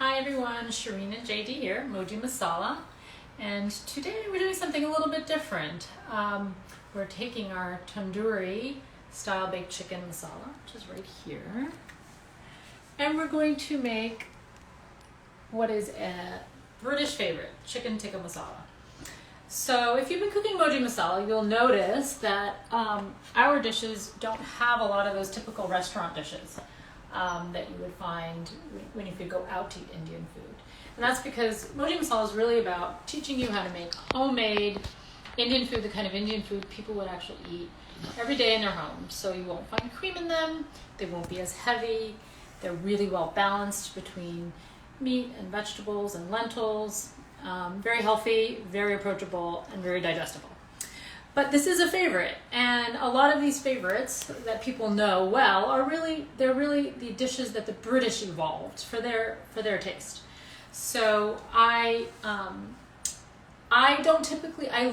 Hi everyone, Shireen and JD here, Moji Masala, and today we're doing something a little bit different. We're taking our Tandoori style baked chicken masala, which is right here, and we're going to make what is a British favorite, chicken tikka masala. So if you've been cooking Moji Masala, you'll notice that our dishes don't have a lot of those typical restaurant dishes that you would find when you could go out to eat Indian food. And that's because Moji Masala is really about teaching you how to make homemade Indian food, the kind of Indian food people would actually eat every day in their homes. So you won't find cream in them, they won't be as heavy, they're really well balanced between meat and vegetables and lentils, very healthy, very approachable, and very digestible. But this is a favorite, and a lot of these favorites that people know well are they're really the dishes that the British evolved for their taste. So I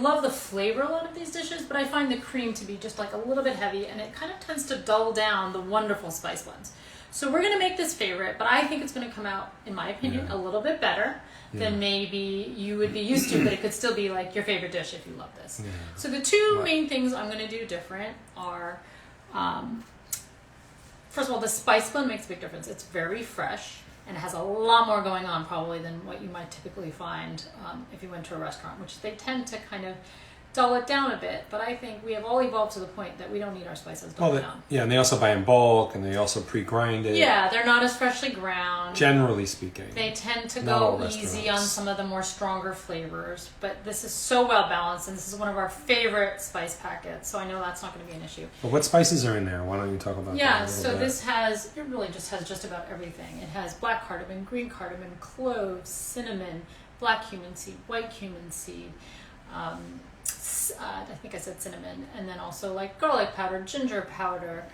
love the flavor of a lot of these dishes, but I find the cream to be just like a little bit heavy, and it kind of tends to dull down the wonderful spice blends. So we're going to make this favorite, but I think it's going to come out, in my opinion, a little bit better than maybe you would be used to, but it could still be like your favorite dish if you love this. Yeah. So the two main things I'm going to do different are, first of all, the spice blend makes a big difference. It's very fresh, and it has a lot more going on probably than what you might typically find if you went to a restaurant, which they tend to kind of dull it down a bit, but I think we have all evolved to the point that we don't need our spices dulled down. Yeah, and they also buy in bulk, and they also pre-grind it. Yeah, they're not as freshly ground. Generally speaking. They tend to go easy on some of the more stronger flavors, but this is so well balanced, and this is one of our favorite spice packets, so I know that's not going to be an issue. But what spices are in there? Why don't you talk about that a little bit? It really just has just about everything. It has black cardamom, green cardamom, cloves, cinnamon, black cumin seed, white cumin seed, I think I said cinnamon, and then also like garlic powder, ginger powder,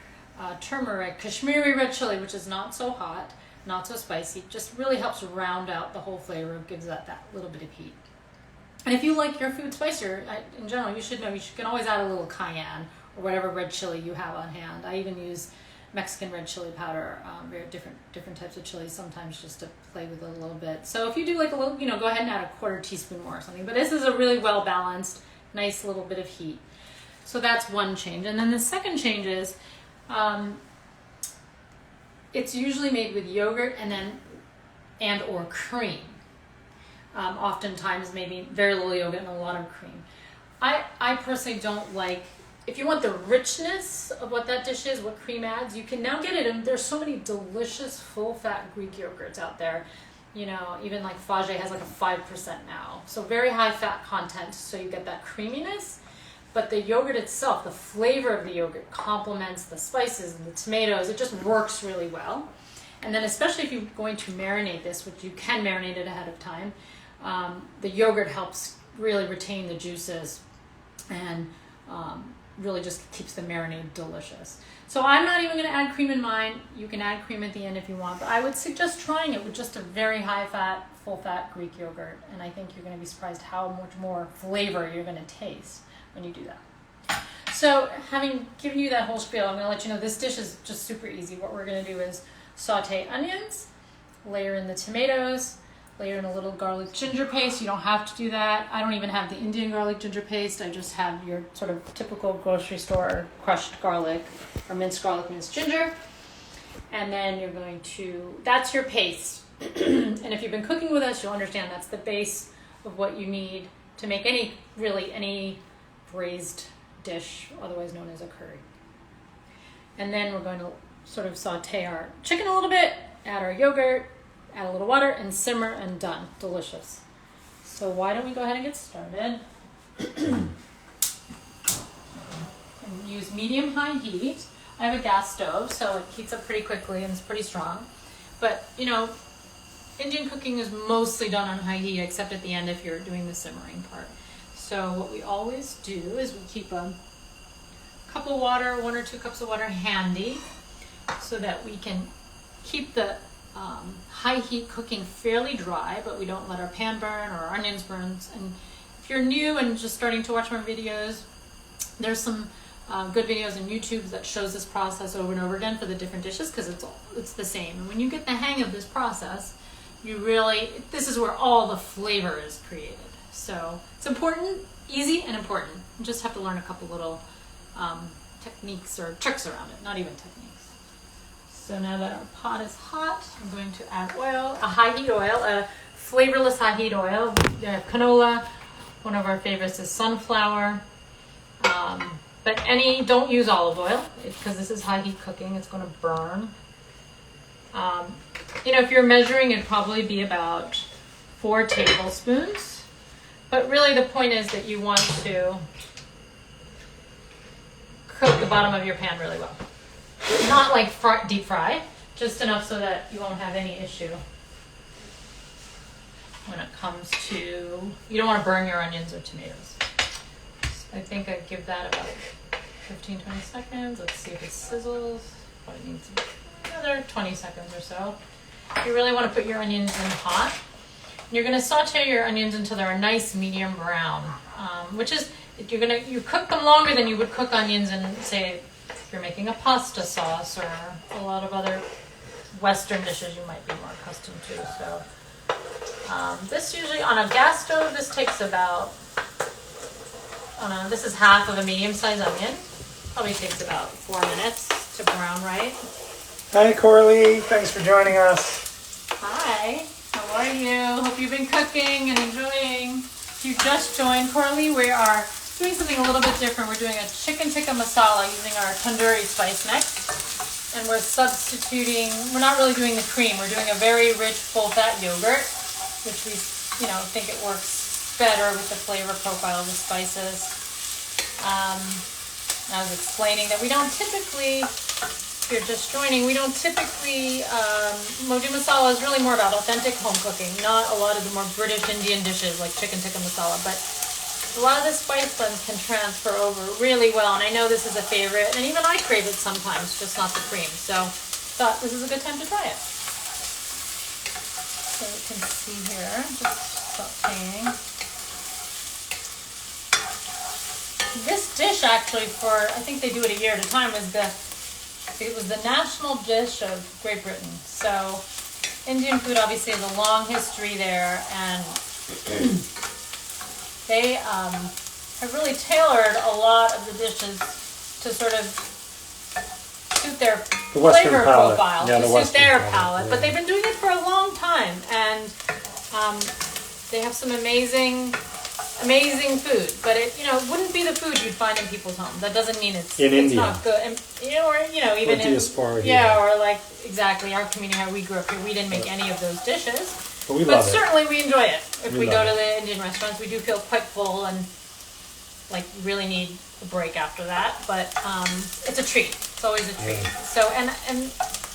turmeric, Kashmiri red chili, which is not so hot, not so spicy, just really helps round out the whole flavor, gives that little bit of heat. And if you like your food spicier, in general, you should know you can always add a little cayenne or whatever red chili you have on hand. I even use Mexican red chili powder, very different types of chilies sometimes, just to play with it a little bit. So if you do like a little, go ahead and add a quarter teaspoon more or something. But this is a really well balanced, nice little bit of heat. So that's one change. And then the second change is it's usually made with yogurt and or cream. Oftentimes maybe very little yogurt and a lot of cream. I personally don't like, if you want the richness of what that dish is, what cream adds, you can now get it, and there's so many delicious full-fat Greek yogurts out there. Even like Fage has like a 5% now. So very high fat content, so you get that creaminess. But the yogurt itself, the flavor of the yogurt complements the spices and the tomatoes. It just works really well. And then especially if you're going to marinate this, which you can marinate it ahead of time, the yogurt helps really retain the juices and really just keeps the marinade delicious. So I'm not even going to add cream in mine. You can add cream at the end if you want, but I would suggest trying it with just a very high fat, full fat Greek yogurt, and I think you're going to be surprised how much more flavor you're going to taste when you do that. So having given you that whole spiel, I'm going to let you know this dish is just super easy. What we're going to do is saute onions, layer in the tomatoes, layer in a little garlic ginger paste. You don't have to do that. I don't even have the Indian garlic ginger paste. I just have your sort of typical grocery store crushed garlic or minced garlic, minced ginger. And then you're going to, that's your paste. And if you've been cooking with us, you'll understand that's the base of what you need to make any braised dish, otherwise known as a curry. And then we're going to sort of saute our chicken a little bit, add our yogurt, add a little water, and simmer, and done. Delicious. So why don't we go ahead and get started? And use medium-high heat. I have a gas stove, so it heats up pretty quickly and it's pretty strong. But, Indian cooking is mostly done on high heat, except at the end if you're doing the simmering part. So what we always do is we keep a cup of water, 1 or 2 cups of water handy, so that we can keep the high heat cooking fairly dry, but we don't let our pan burn or our onions burn. And if you're new and just starting to watch my videos, there's some good videos on YouTube that shows this process over and over again for the different dishes, because it's the same. And when you get the hang of this process, this is where all the flavor is created. So it's important, easy and important. You just have to learn a couple little techniques or tricks around it, not even techniques. So now that our pot is hot, I'm going to add oil, a high heat oil, a flavorless high heat oil. We have canola. One of our favorites is sunflower. But don't use olive oil because this is high heat cooking. It's going to burn. If you're measuring, it'd probably be about 4 tablespoons. But really the point is that you want to coat the bottom of your pan really well. Not like deep fry, just enough so that you won't have any issue when it comes to, you don't want to burn your onions or tomatoes. I think I'd give that about 15, 20 seconds. Let's see if it sizzles. Probably needs another 20 seconds or so. You really want to put your onions in hot. You're going to saute your onions until they're a nice medium brown, which is, you cook them longer than you would cook onions in, say, if you're making a pasta sauce or a lot of other Western dishes you might be more accustomed to. So this usually, on a gas stove, this takes about, this is half of a medium-sized onion. Probably takes about 4 minutes to brown right. Hi, Corley. Thanks for joining us. Hi. How are you? Hope you've been cooking and enjoying. If you just joined, Corley, we are doing something a little bit different. We're doing a chicken tikka masala using our tandoori spice mix. And we're substituting, we're not really doing the cream. We're doing a very rich, full-fat yogurt, which we, think it works better with the flavor profile of the spices. I was explaining that we don't typically, if you're just joining, we don't typically, Moji masala is really more about authentic home cooking, not a lot of the more British Indian dishes like chicken tikka masala, but a lot of the spice blends can transfer over really well, and I know this is a favorite, and even I crave it sometimes, just not the cream, so thought this is a good time to try it. So you can see here, just sauteing. This dish actually, I think they do it a year at a time, it was the national dish of Great Britain. So Indian food obviously has a long history there, and they have really tailored a lot of the dishes to sort of suit their flavor profile, to suit their palate. Yeah. But they've been doing it for a long time, and they have some amazing food, but it wouldn't be the food you'd find in people's homes. That doesn't mean it's not good. And, even in or like exactly our community, how we grew up here, we didn't make any of those dishes. But certainly we enjoy it. If we go to the Indian restaurants, we do feel quite full and like really need a break after that. But it's a treat. It's always a treat. Yeah. So and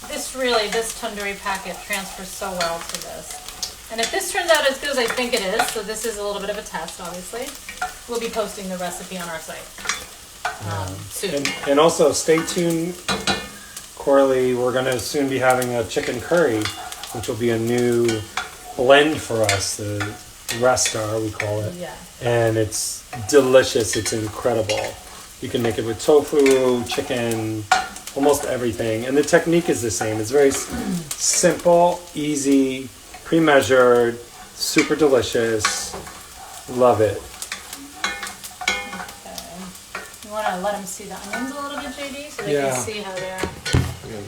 this tandoori packet transfers so well to this. And if this turns out as good as I think it is, so this is a little bit of a test, obviously, we'll be posting the recipe on our site soon. And also, stay tuned, Corley. We're going to soon be having a chicken curry, which will be a new blend for us, the Restar, we call it. Yeah. And it's delicious. It's incredible. You can make it with tofu, chicken, almost everything. And the technique is the same. It's very simple, easy, pre-measured, super delicious. Love it. Okay. You want to let them see the onions a little bit, JD, so they can see how they're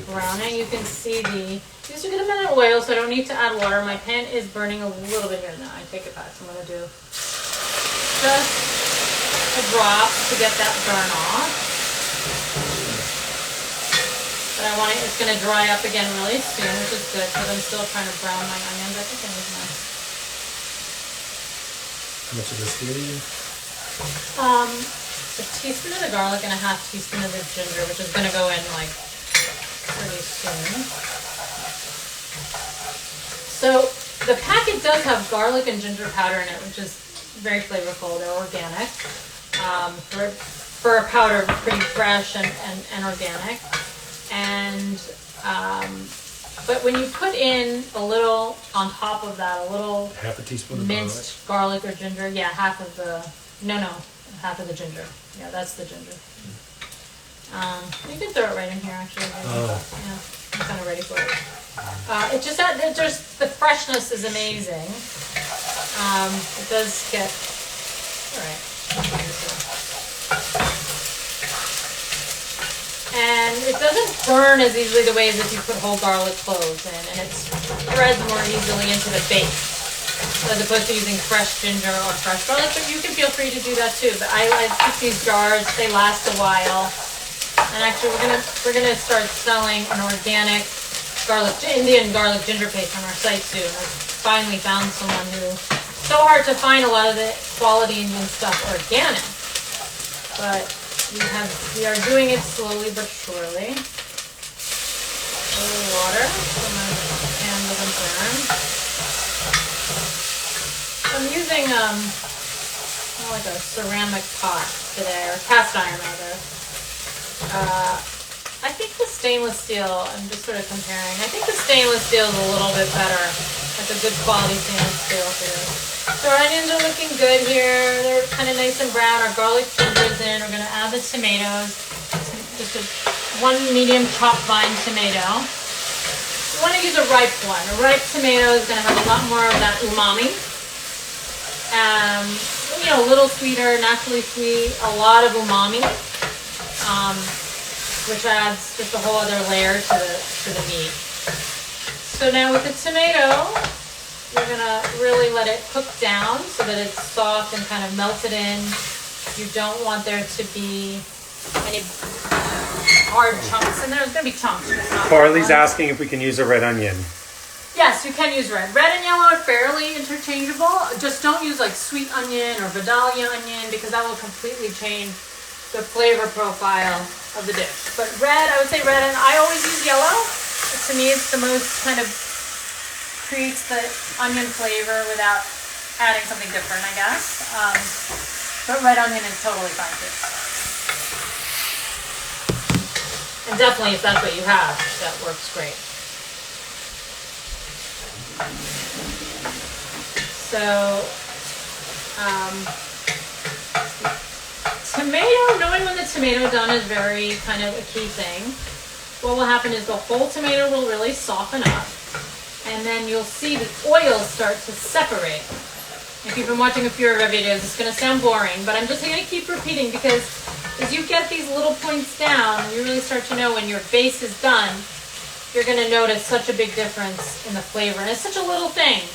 browning. You can see these are good amount of oil, so I don't need to add water. My pan is burning a little bit here now. I take it back. So I'm going to do just a drop to get that burn off. But it's going to dry up again really soon, which is good because I'm still trying to brown my onions. I think it was nice. How much of this do you need? A teaspoon of the garlic and a half teaspoon of the ginger, which is going to go in like pretty soon. So the packet does have garlic and ginger powder in it, which is very flavorful. They're organic. For a powder, pretty fresh and organic. And but when you put in a little on top of that, a little half a teaspoon of minced garlic or ginger, half of the ginger. Yeah, that's the ginger. You can throw it right in here actually. Yeah, I'm kind of ready for it. It just the freshness is amazing. It does get all right. And it doesn't burn as easily the way as if you put whole garlic cloves in, and it spreads more easily into the base as opposed to using fresh ginger or fresh garlic. But you can feel free to do that too. But I keep these jars; they last a while. And actually, we're gonna start selling an organic Indian garlic ginger paste on our site soon. I finally found someone who. So hard to find a lot of the quality Indian stuff organic, but we are doing it slowly but surely. A little water so my pan doesn't burn. I'm using like a ceramic pot today, or cast iron rather. I think the stainless steel, I'm just sort of comparing, I think the stainless steel is a little bit better, like a good quality stainless steel for this. So our onions are looking good here. They're kind of nice and brown. Our garlic ginger's in. We're going to add the tomatoes. Just one medium chopped vine tomato. You want to use a ripe one. A ripe tomato is going to have a lot more of that umami. A little sweeter, naturally sweet, a lot of umami, which adds just a whole other layer to the meat. So now with the tomato, we're gonna really let it cook down so that it's soft and kind of melted in. You don't want there to be any hard chunks, and there's gonna be chunks. Carly's asking if we can use a red onion. Yes, you can use red. Red and yellow are fairly interchangeable. Just don't use like sweet onion or Vidalia onion because that will completely change the flavor profile of the dish. But red, I would say red, and I always use yellow. To me, it's the most kind of creates the onion flavor without adding something different, I guess. But red onion is totally fine too. And definitely if that's what you have, that works great. So, tomato, knowing when the tomato done is very kind of a key thing. What will happen is the whole tomato will really soften up. And then you'll see the oils start to separate. If you've been watching a few of our videos, it's going to sound boring, but I'm just going to keep repeating because as you get these little points down, you really start to know when your base is done, you're going to notice such a big difference in the flavor. And it's such a little thing,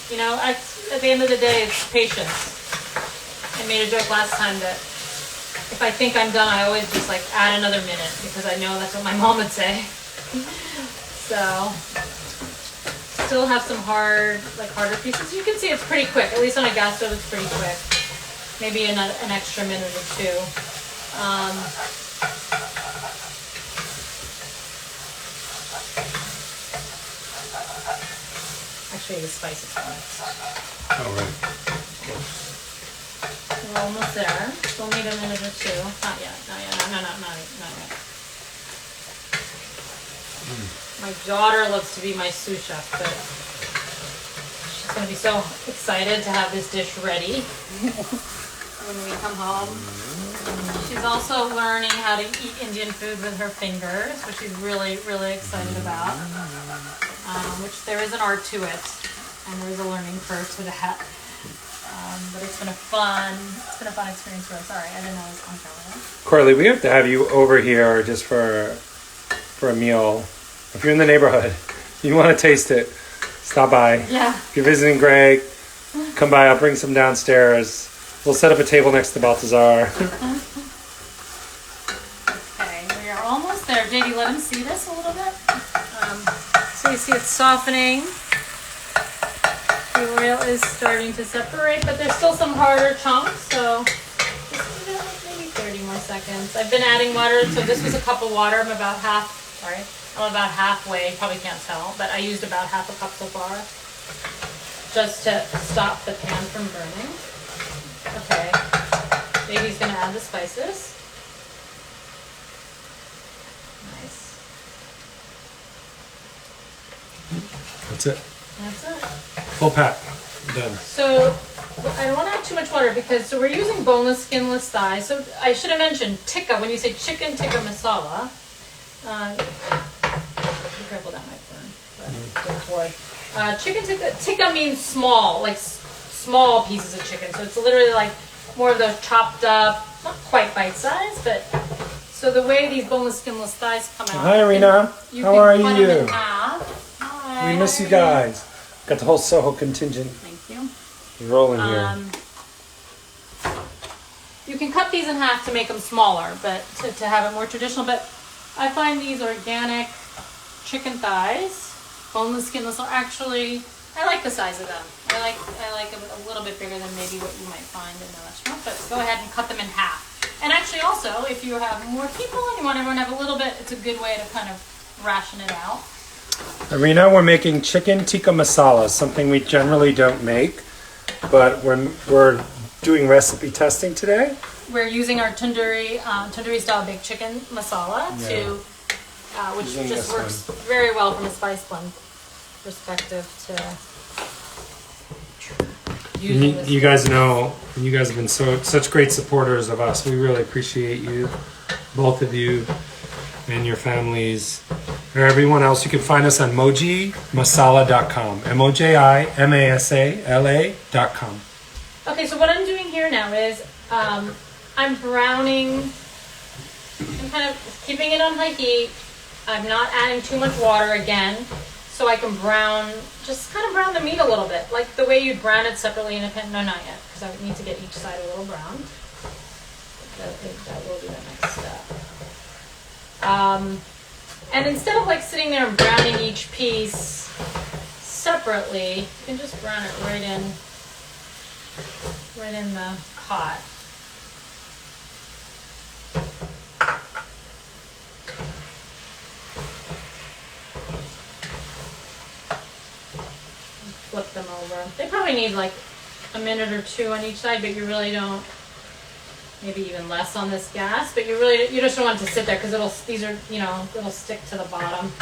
at the end of the day, it's patience. I made a joke last time that if I think I'm done, I always just like add another minute because I know that's what my mom would say. So, still have some harder pieces. You can see it's pretty quick. At least on a gas stove, it's pretty quick. Maybe an extra minute or two. Actually, the spices next. Oh, right. We're almost there. We'll need a minute or two. Not yet. No, not yet. My daughter looks to be my sous chef, but she's going to be so excited to have this dish ready when we come home. She's also learning how to eat Indian food with her fingers, which she's really, really excited about, which there is an art to it, and there is a learning curve to that. But it's been a fun experience for us. Sorry, I didn't know I was on camera. Carly, we have to have you over here just for a meal. If you're in the neighborhood, you want to taste it, stop by. Yeah. If you're visiting Greg, come by. I'll bring some downstairs. We'll set up a table next to Balthazar. Okay, we are almost there. JD, let him see this a little bit. So you see it's softening. The oil is starting to separate, but there's still some harder chunks, so just give it maybe 30 more seconds. I've been adding water, so this was a cup of water. I'm about halfway, probably can't tell, but I used about half a cup so far, just to stop the pan from burning. Okay, baby's gonna add the spices. Nice. That's it. That's it. Full pack. Done. So I don't want to add too much water because we're using boneless, skinless thighs. So I should have mentioned tikka. When you say chicken tikka masala, be careful that might burn. But board. Chicken tikka means small, like small pieces of chicken. So it's literally like more of those chopped up, not quite bite size, but so the way these boneless, skinless thighs come out. Hi, Irina. How are you? Hi. We miss you guys. Got the whole Soho contingent. Thank you. Rolling here. You can cut these in half to make them smaller, but to have it more traditional. But I find these organic chicken thighs, boneless, skinless, are actually, I like the size of them. I like them a little bit bigger than maybe what you might find in the restaurant. But go ahead and cut them in half. And actually, also, if you have more people and you want everyone to have a little bit, it's a good way to kind of ration it out. Irina, we're making chicken tikka masala, something we generally don't make, but we're doing recipe testing today. We're using our tandoori style baked chicken masala which just works very well from a spice blend perspective to using this. You guys know, you guys have been such great supporters of us. We really appreciate you, both of you, and your families. Or everyone else, you can find us on mojimasala.com. MOJIMASALA.com. Okay, so what I'm doing here now is I'm browning. I'm kind of keeping it on high heat. I'm not adding too much water again, so I can just kind of brown the meat a little bit, like the way you'd brown it separately in a pan. No, not yet, because I need to get each side a little browned. That will be the next step. And instead of like sitting there and browning each piece separately, you can just brown it right in the pot. Flip them over. They probably need like a minute or two on each side, but you really don't. Maybe even less on this gas, but you just don't want it to sit there because it'll stick to the bottom,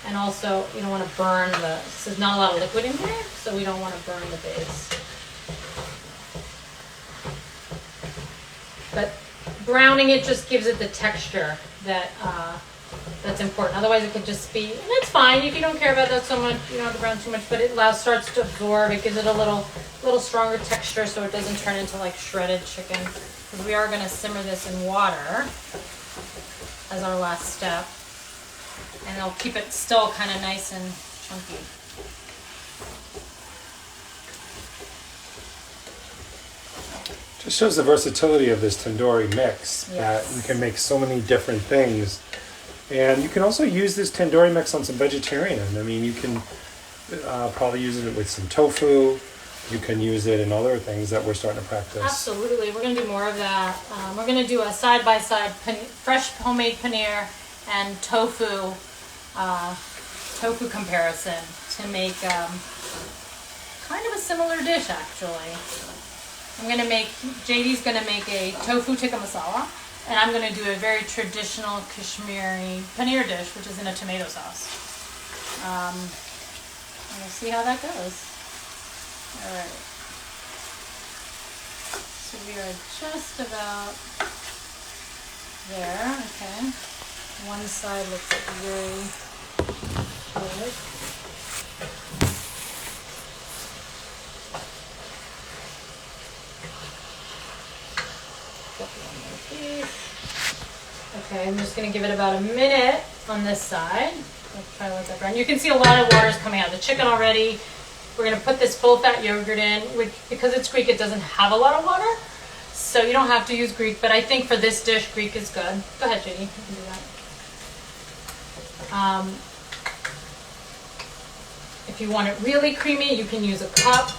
and also you don't want to burn there's not a lot of liquid in here, so we don't want to burn the base. But browning it just gives it the texture that's important. Otherwise, it could just be, and it's fine if you don't care about that so much. You don't have to brown too much, but it starts to absorb. It gives it a little stronger texture, so it doesn't turn into like shredded chicken. Because we are going to simmer this in water as our last step, and it'll keep it still kind of nice and chunky. Just shows the versatility of this tandoori mix, that Yes. you can make so many different things. And you can also use this tandoori mix on some vegetarian. I mean, you can probably use it with some tofu. You can use it in other things that we're starting to practice. Absolutely. We're going to do more of that. We're going to do a side-by-side fresh homemade paneer and tofu comparison to make kind of a similar dish, actually. JD's going to make a tofu tikka masala, and I'm going to do a very traditional Kashmiri paneer dish, which is in a tomato sauce. And we'll see how that goes. All right. So we are just about there. Okay. One side looks very good. Okay, I'm just going to give it about a minute on this side. Let's try to let that brown. You can see a lot of water is coming out of the chicken already. We're going to put this full-fat yogurt in, which, because it's Greek, it doesn't have a lot of water, so you don't have to use Greek, but I think for this dish, Greek is good. Go ahead, JD, you can do that. If you want it really creamy, you can use a cup.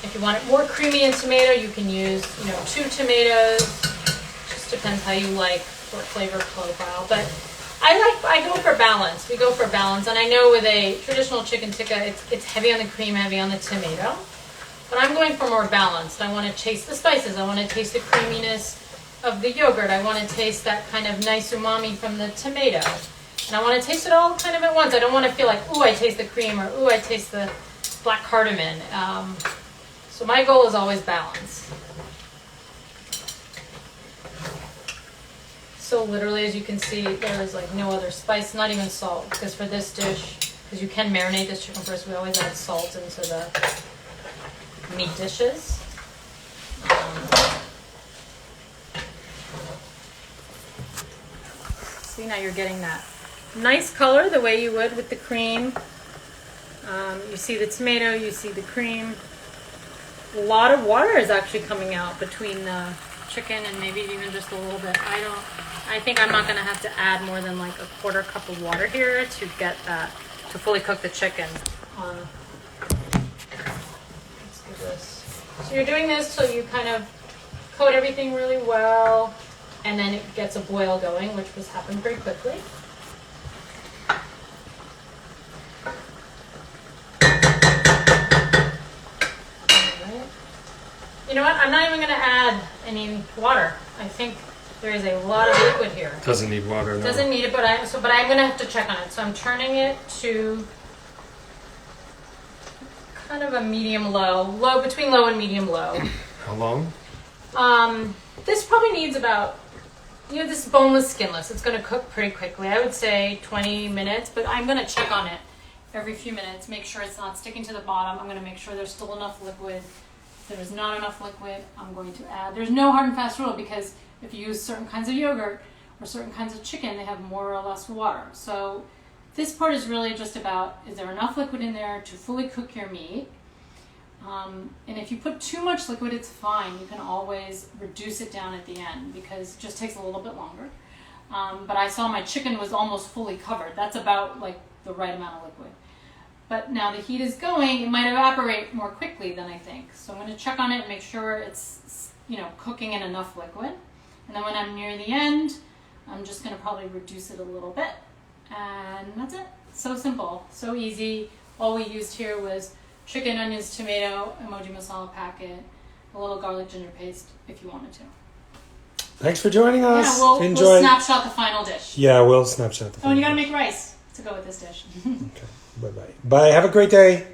If you want it more creamy in tomato, you can use, 2 tomatoes. Just depends how you like for flavor profile, but I go for balance. We go for balance, and I know with a traditional chicken tikka, it's heavy on the cream, heavy on the tomato. But I'm going for more balanced. I want to taste the spices. I want to taste the creaminess of the yogurt. I want to taste that kind of nice umami from the tomato. And I want to taste it all kind of at once. I don't want to feel like, ooh, I taste the cream, or ooh, I taste the black cardamom. So my goal is always balance. So literally, as you can see, there is like no other spice, not even salt, because for this dish, because you can marinate this chicken first. We always add salt into the meat dishes. See, now you're getting that nice color the way you would with the cream. You see the tomato, you see the cream. A lot of water is actually coming out between the chicken and maybe even just a little bit. I think I'm not going to have to add more than like a quarter cup of water here to get that, to fully cook the chicken. Let's do this. So you're doing this till you kind of coat everything really well, and then it gets a boil going, which was happened very quickly. You know what? I'm not even going to add any water. I think there is a lot of liquid here. Doesn't need water. No. Doesn't need it, but I'm going to have to check on it. So I'm turning it to kind of a medium low, between low and medium low. How long? This probably needs about, this is boneless, skinless. It's going to cook pretty quickly. I would say 20 minutes, but I'm going to check on it every few minutes, make sure it's not sticking to the bottom. I'm going to make sure there's still enough liquid. If there's not enough liquid, I'm going to add. There's no hard and fast rule, because if you use certain kinds of yogurt or certain kinds of chicken, they have more or less water. So this part is really just about, is there enough liquid in there to fully cook your meat? And if you put too much liquid, it's fine. You can always reduce it down at the end, because it just takes a little bit longer. But I saw my chicken was almost fully covered. That's about like the right amount of liquid. But now the heat is going, it might evaporate more quickly than I think. So I'm going to check on it and make sure it's, cooking in enough liquid. And then when I'm near the end, I'm just going to probably reduce it a little bit. And that's it. So simple, so easy. All we used here was chicken, onions, tomato, a Moji Masala packet, a little garlic ginger paste if you wanted to. Thanks for joining us. Yeah, we'll snapshot the final dish. Yeah, we'll snapshot the final Oh, and you got to make rice to go with this dish. Okay. Bye-bye. Bye. Have a great day.